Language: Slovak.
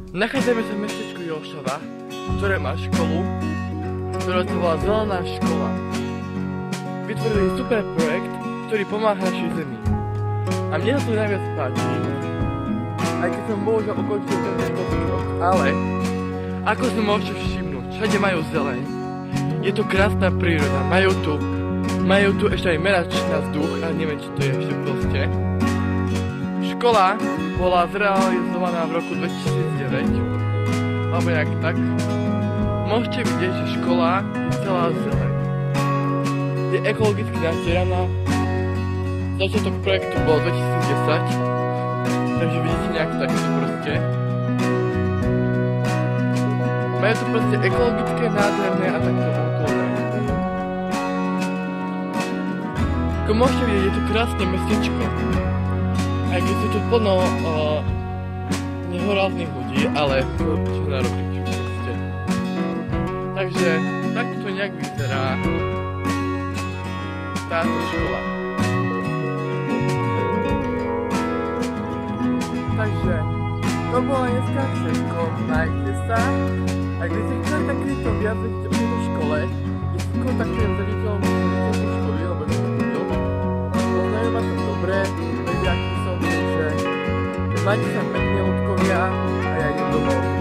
Nachádzame sa v mestečku Jošova, ktoré má školu, ktorá sa volá Zelená škola. Vytvorili super projekt, ktorý pomáha našej zemi. A mne sa to najviac páči, aj keď som bohužiaľ ukončil ten školský rok, ale ako si môžete všimnúť, všade majú zeleň. Je to krásna príroda, majú tu ešte aj merač na vzduch, a neviem, či to je ešte proste. Škola bola zrealizovaná v roku 2009, alebo nejak tak. Môžete vidieť, že škola je celá zeleň. Je ekologicky natieraná. Začiatok projektu bol 2010, takže vidíte nejak takto proste. Majú tu proste ekologické, nádherné a takto vnútorné. Ako môžete vidieť, je tu krásne mestečko. Aj keď sú tu plno nehoráznych ľudí, ale čo narobiť proste. Takže takto to nejak vyzerá táto škola. Takže to bolo dneska všetko. Majte sa. A keď si chcete takýto viac vedieť o tejto škole, je si kontaktujem s riaditeľom školy, lebo som to videl. Poznajú ma to dobre, vedia, aký som, takže majte sa pekne, ľudkovia, a ja idem domov.